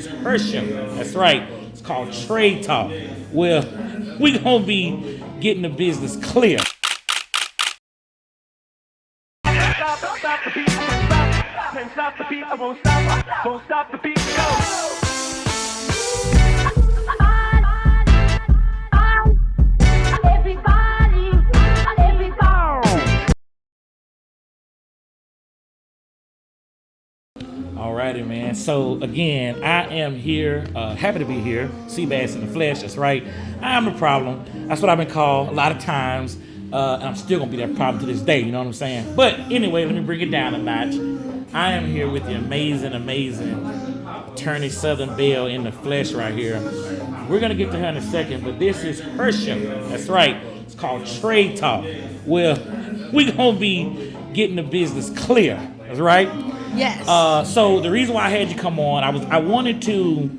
is her show. That's right. It's called Trade Talk. Well, we're going to be getting the business clear. Stop the beat, can't stop the beat, I won't stop the beat, go. Alrighty, man. So again, I am here, happy to be here. C-Bazz in the flesh. That's right. I'm a problem. That's what I've been called a lot of times, and I'm still gonna be that problem to this day. You know what I'm saying? But anyway, let me bring it down a notch. I am here with the amazing Attorney SouthernBelle in the flesh right here. We're gonna get to her in a second, but this is her show. That's right. It's called Trade Talk. Well, we're gonna be getting the business clear. That's right. Yes. So the reason why I had you come on, I wanted to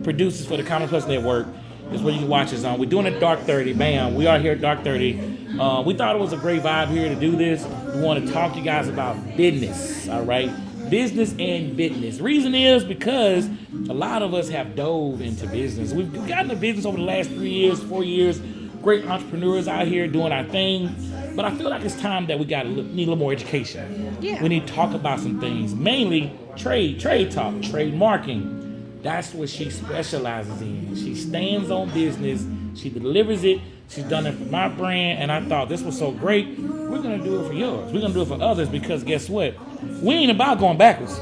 produce this for the Common Plus Network. Is where you can watch us on. We're doing it Dark 30. Bam. We are here at Dark 30. We thought it was a great vibe here to do this. We want to talk to you guys about business. All right. Business and business. Reason is because a lot of us have dove into business. We've gotten into business over the last 3 years, 4 years. Great entrepreneurs out here doing our thing. But I feel like it's time that we need a little more education. Yeah. We need to talk about some things, mainly trade talk, trademarking. That's what she specializes in. She stands on business. She delivers it. She's done it for my brand, and I thought this was so great. We're gonna do it for yours. We're gonna do it for others because guess what? We ain't about going backwards.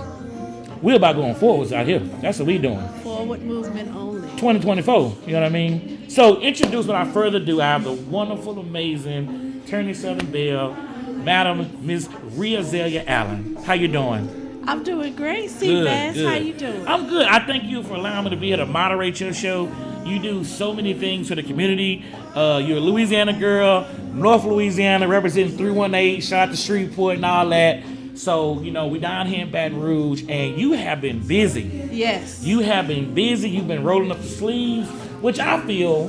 We're about going forwards out here. That's what we doing. Forward movement only. 2024. You know what I mean? So introduce without further ado, I have the wonderful, amazing Attorney SouthernBelle, Madam Ms. Reazalia Allen. How you doing? I'm doing great, C-Bazz. Good. How you doing? I'm good. I thank you for allowing me to be here to moderate your show. You do so many things for the community. You're a Louisiana girl, North Louisiana, representing 318, shout out to Shreveport and all that. So, you know, we down here in Baton Rouge, and you have been busy. Yes. You have been busy. You've been rolling up the sleeves, which I feel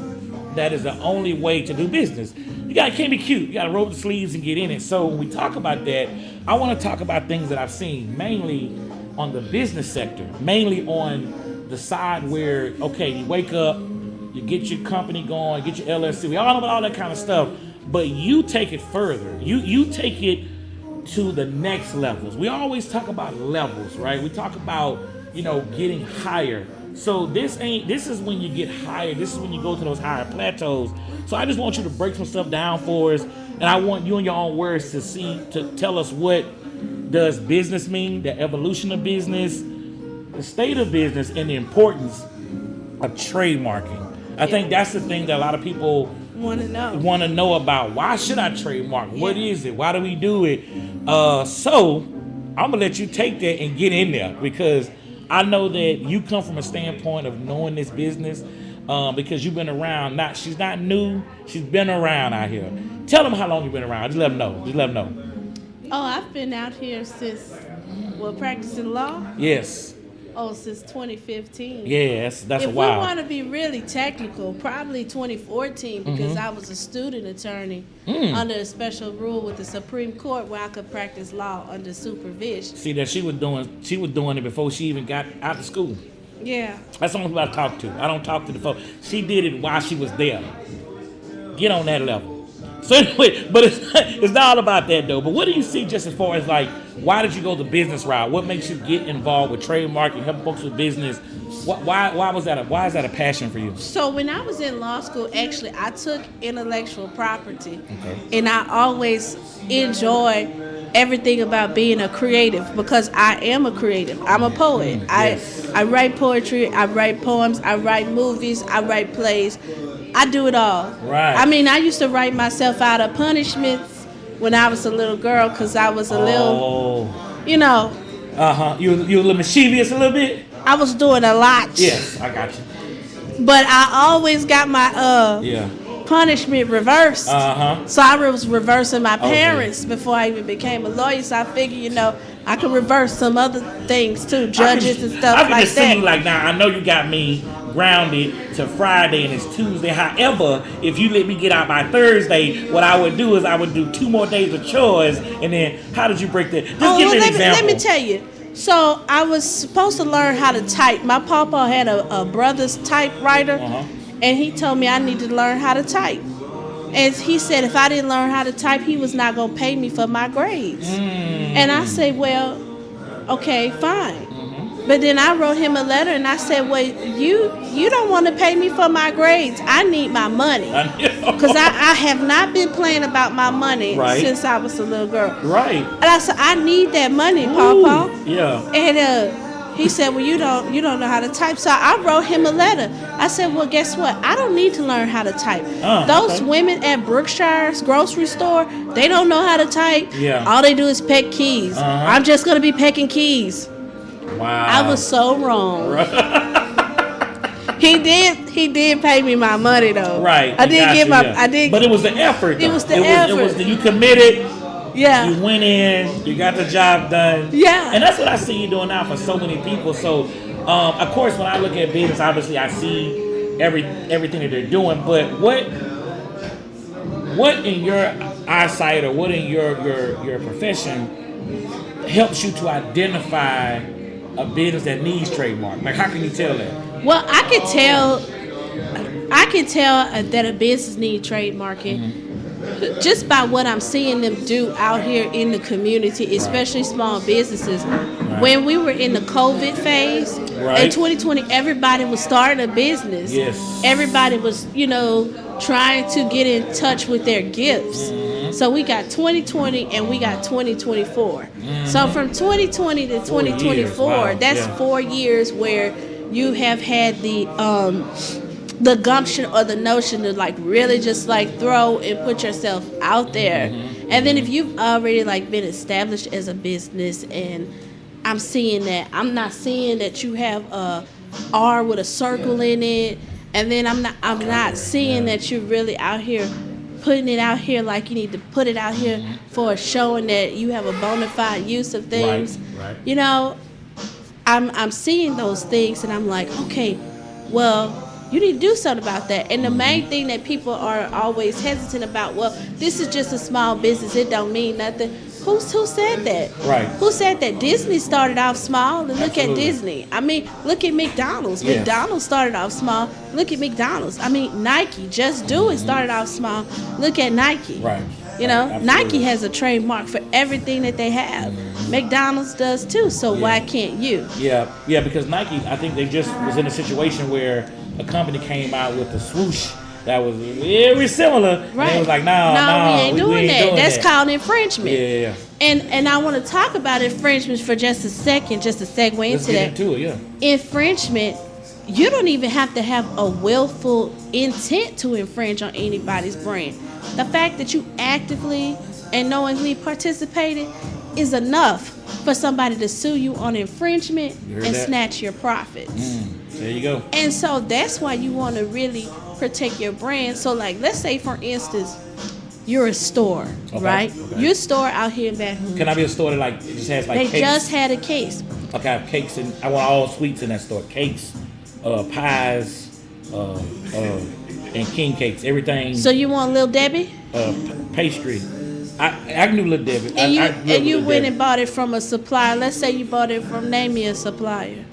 that is the only way to do business. You can't be cute. You got to roll the sleeves and get in it. So when we talk about that, I want to talk about things that I've seen, mainly on the business sector, mainly on the side where, okay, you wake up, you get your company going, get your LLC. We all know about all that kind of stuff, but you take it further. You take it to the next levels. We always talk about levels, right? We talk about, you know, getting higher. So this is when you get higher. This is when you go to those higher plateaus. So I just want you to break some stuff down for us, and I want you in your own words to tell us what does business mean, the evolution of business, the state of business, and the importance of trademarking. I think that's the thing that a lot of people want to know about. Why should I trademark? What is it? Why do we do it? So I'm gonna let you take that and get in there, because I know that you come from a standpoint of knowing this business, because you've been around. She's not new. She's been around out here. Tell them how long you've been around. Just let them know. Oh, I've been out here since, practicing law? Yes. Oh, since 2015. Yes, that's a while. If we want to be really technical, probably 2014, because I was a student attorney under a special rule with the Supreme Court where I could practice law under supervision. See that she was doing it before she even got out of school. Yeah. That's the only people I talk to. I don't talk to the folks. She did it while she was there. Get on that level. So anyway, but it's not all about that though. But what do you see just as far as like, why did you go the business route? What makes you get involved with trademarking, helping folks with business? Why is that a passion for you? So when I was in law school, actually, I took intellectual property, and I always enjoy everything about being a creative, because I am a creative. I'm a poet. I write poetry. I write poems. I write movies. I write plays. I do it all. Right. I mean, I used to write myself out of punishments when I was a little girl, because I was a little, you know. You a little mischievous a little bit? I was doing a lot. Yes, I got you. But I always got my punishment reversed. So I was reversing my parents before I even became a lawyer. So I figured, I could reverse some other things too, judges and stuff like that. I can just see you like, now I know you got me grounded to Friday and it's Tuesday. However, if you let me get out by Thursday, what I would do is I would do 2 more days of chores, and then how did you break that? Just give me an example. Let me tell you. So I was supposed to learn how to type. My papa had a brother's typewriter, and he told me I needed to learn how to type. And he said if I didn't learn how to type, he was not going to pay me for my grades. And I said, well, okay, fine. But then I wrote him a letter and I said, well, you don't want to pay me for my grades. I need my money. Because I have not been playing about my money since I was a little girl. Right. And I said, I need that money, Papa. Yeah. And he said, well, you don't know how to type. So I wrote him a letter. I said, well, guess what? I don't need to learn how to type. Those women at Brookshire's grocery store, they don't know how to type. Yeah. All they do is peck keys. I'm just going to be pecking keys. Wow. I was so wrong. He did pay me my money though. Right. I did get my. I did. But it was the effort. Though. It was the effort. It was you committed. Yeah. You went in. You got the job done. Yeah. And that's what I see you doing now for so many people. So, of course, when I look at business, obviously I see everything that they're doing. But what in your eyesight or what in your profession helps you to identify a business that needs trademark? Like, how can you tell that? Well, I can tell that a business needs trademarking just by what I'm seeing them do out here in the community, especially small businesses. When we were in the COVID phase in 2020, everybody was starting a business. Yes. Everybody was, trying to get in touch with their gifts. So we got 2020 and we got 2024. So from 2020 to 2024, that's 4 years where you have had the gumption or the notion to like really just like throw and put yourself out there. And then if you've already like been established as a business, and I'm seeing that, I'm not seeing that you have a R with a circle in it, and then I'm not seeing that you're really out here putting it out here like you need to put it out here for showing that you have a bona fide use of things. Right. I'm seeing those things and I'm like, okay, well, you need to do something about that. And the main thing that people are always hesitant about, well, this is just a small business, it don't mean nothing. Who said that? Right. Who said that? Disney started off small, and look at Disney. I mean, look at McDonald's. Yes. McDonald's started off small. Look at McDonald's. I mean, Nike, Just Do It started off small. Look at Nike. Right. Nike has a trademark for everything that they have. McDonald's does too, so why can't you? Yeah, because Nike, I think they just was in a situation where a company came out with a swoosh that was very similar. Right. And it was like, no, we ain't doing that. That's called infringement. Yeah. And I want to talk about infringement for just a second, just to segue into that. Into it, infringement, you don't even have to have a willful intent to infringe on anybody's brand. The fact that you actively and knowingly participated is enough for somebody to sue you on infringement and snatch your profits. There you go. And so that's why you want to really protect your brand. So like, let's say for instance, you're a store, right? Okay. You're a store out here in Baton Rouge. Can I be a store that like just has like cakes? They just had a case. Okay, I have cakes and I want all sweets in that store. Cakes, pies, and king cakes, everything. So you want Little Debbie? Pastry. I can do Little Debbie. And you went and bought it from a supplier. Let's say you bought it from, name me a supplier.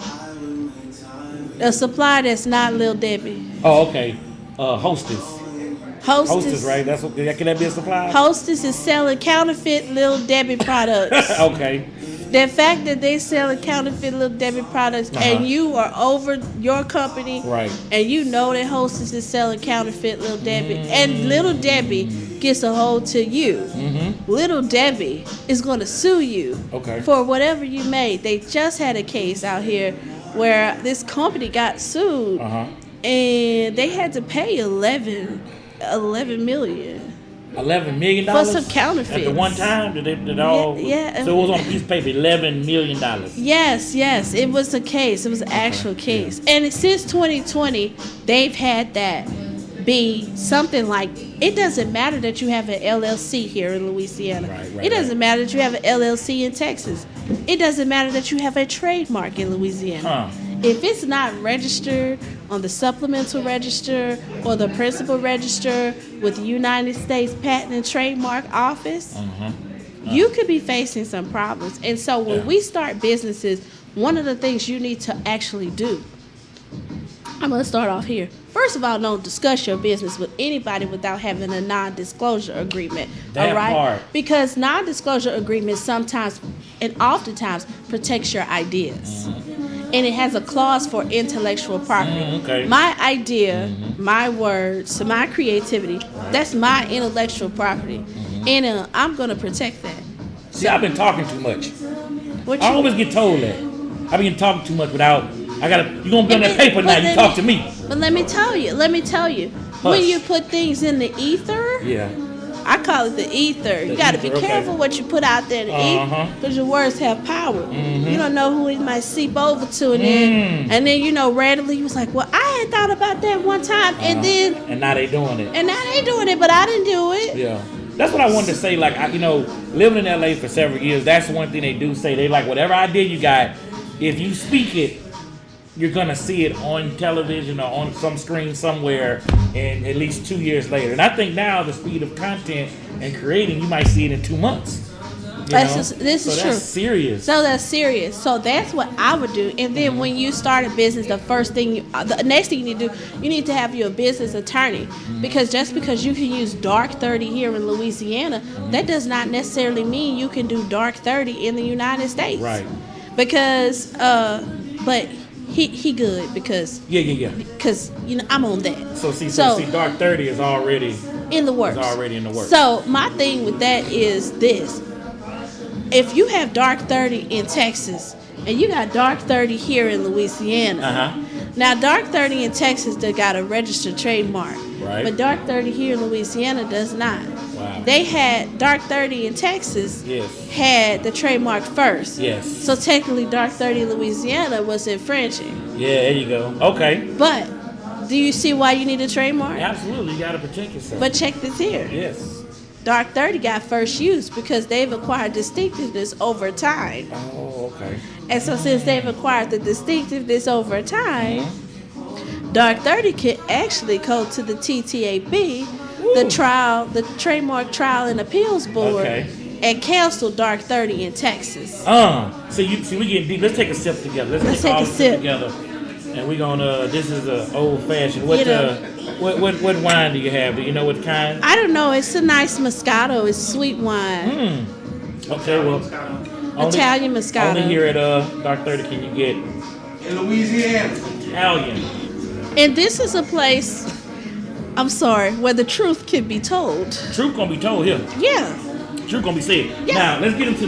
A supplier that's not Little Debbie. Oh, okay. Hostess. Hostess, right? That's what. Can that be a supplier? Hostess is selling counterfeit Little Debbie products. Okay. The fact that they selling counterfeit Little Debbie products and you are over your company, right? And you know that Hostess is selling counterfeit Little Debbie, and Little Debbie gets a hold to you. Little Debbie is going to sue you for whatever you made. They just had a case out here where this company got sued and they had to pay $11 million. $11 million for some counterfeits. At the one time, did it all? Yeah. So it was on a piece of paper, $11 million. Yes, it was a case. It was an actual case. Yeah. And since 2020, they've had that be something like, it doesn't matter that you have an LLC here in Louisiana. Right, it doesn't matter that you have an LLC in Texas. It doesn't matter that you have a trademark in Louisiana. If it's not registered on the supplemental register or the principal register with the United States Patent and Trademark Office, you could be facing some problems. And so when we start businesses, one of the things you need to actually do, I'm going to start off here. First of all, don't discuss your business with anybody without having a non-disclosure agreement. That part. Because non-disclosure agreements sometimes and oftentimes protects your ideas. And it has a clause for intellectual property. Okay. My idea, my words, my creativity, that's my intellectual property. And I'm going to protect that. See, I've been talking too much. What I you- always get told that. I've been talking too much without. You're gonna be on that paper now. You talk to me. But let me tell you. When you put things in the ether, Yeah. I call it the ether. You got to be ether, okay. careful what you put out there in the ether, because your words have power. You don't know who it might seep over to, and then randomly you was like, well, I had thought about that one time, and now they doing it. But I didn't do it. Yeah. That's what I wanted to say. Like, living in LA for several years, that's one thing they do say. They like, whatever idea you got, if you speak it, you're going to see it on television or on some screen somewhere and at least 2 years later. And I think now the speed of content and creating, you might see it in 2 months. This is true. That's serious. So that's serious. So that's what I would do. And then when you start a business, the next thing you need to do, you need to have your business attorney. Because just because you can use dark 30 here in Louisiana, that does not necessarily mean you can do dark 30 in the United States. Right. Because, but he good because Yeah. because I'm on that. So dark 30 is already in the works. So my thing with that is this: if you have dark 30 in Texas and you got dark 30 here in Louisiana, now dark 30 in Texas they got a registered trademark, right? But dark 30 here in Louisiana does not. Wow. They had dark 30 in Texas. Yes. Had the trademark first. Yes. So technically, dark 30 in Louisiana was infringing. Yeah, there you go. Okay. But do you see why you need a trademark? Absolutely, you got to protect yourself. But check this here. Yes. Dark 30 got first use because they've acquired distinctiveness over time. Oh, okay. And so since they've acquired the distinctiveness over time, Dark 30 can actually go to the TTAB, the Trademark Trial and Appeals Board, and cancel Dark 30 in Texas. See, we getting deep. Let's take a sip together. Let's take a sip together. And we're gonna. This is a old fashioned. What wine do you have? Do you know what kind? I don't know. It's a nice Moscato. It's sweet wine. Okay, well, Italian Moscato. Only here at Dark 30 can you get in Louisiana Italian. And this is a place, I'm sorry, where the truth can be told. Truth gonna be told here. Yeah. Truth gonna be said. Yeah. Now let's get into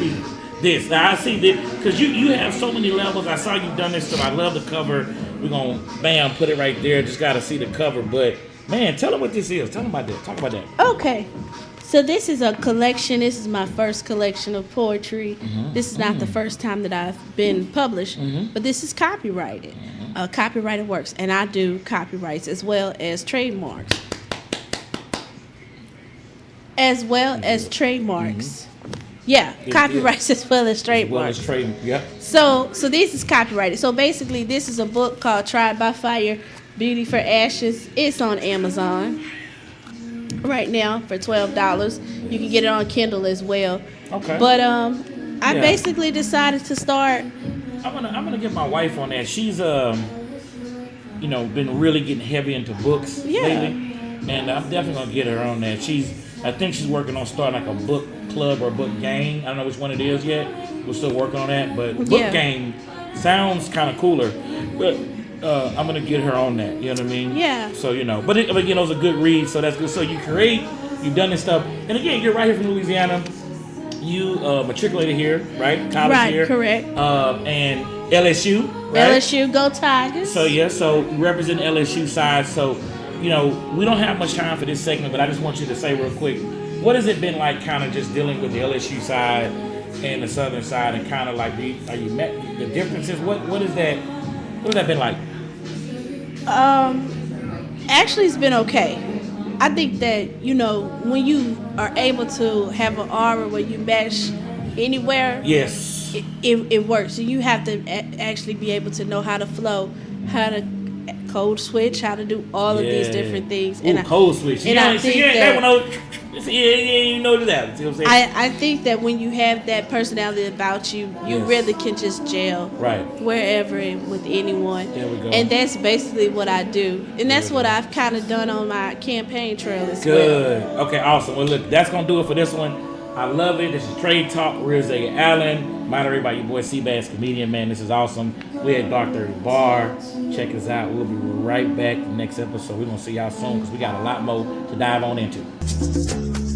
this. Now I see this because you have so many levels. I saw you done this stuff. I love the cover. We're gonna put it right there. Just gotta see the cover. But man, tell them what this is. Tell them about that. Talk about that. Okay. So this is a collection. This is my first collection of poetry. This is not the first time that I've been published, but this is copyrighted. Copyrighted works, and I do copyrights as well as trademarks. Yeah, copyrights as well as trademarks. So this is copyrighted. So basically, this is a book called Tried by Fire, Beauty for Ashes. It's on Amazon right now for $12. You can get it on Kindle as well. Okay. But I basically decided to start. I'm gonna get my wife on that. She's been really getting heavy into books lately, and I'm definitely gonna get her on that. I think she's working on starting like a book club or book gang. I don't know which one it is yet. We're still working on that, but book gang sounds kind of cooler. But I'm gonna get her on that. You know what I mean? Yeah. So but it was a good read. So that's good. So you create, you've done this stuff, and again, you're right here from Louisiana. You matriculated here, right? College here. Right, correct. And LSU, right? LSU, go Tigers. So you represent LSU side. So, we don't have much time for this segment, but I just want you to say real quick, what has it been like kind of just dealing with the LSU side and the Southern side, and kind of like, are you met the differences? What has that been like? Actually, it's been okay. I think that, when you are able to have an aura where you match anywhere, yes, it works. And you have to actually be able to know how to flow, how to code switch, how to do all of these different things. Code switch. And I think You know that. See what I'm saying? I think that when you have that personality about you, you Yes. really can just gel Right. wherever and with anyone. There we go. And that's basically what I do. And that's we what go. I've kind of done on my campaign trail as well. Good. Okay, awesome. Well, look, that's going to do it for this one. I love it. This is Trade Talk, Reazalia Allen, moderated by your boy C-Bazz, comedian, man. This is awesome. We're at Dr. Bar. Check us out. We'll be right back next episode. We're going to see y'all soon because we got a lot more to dive on into.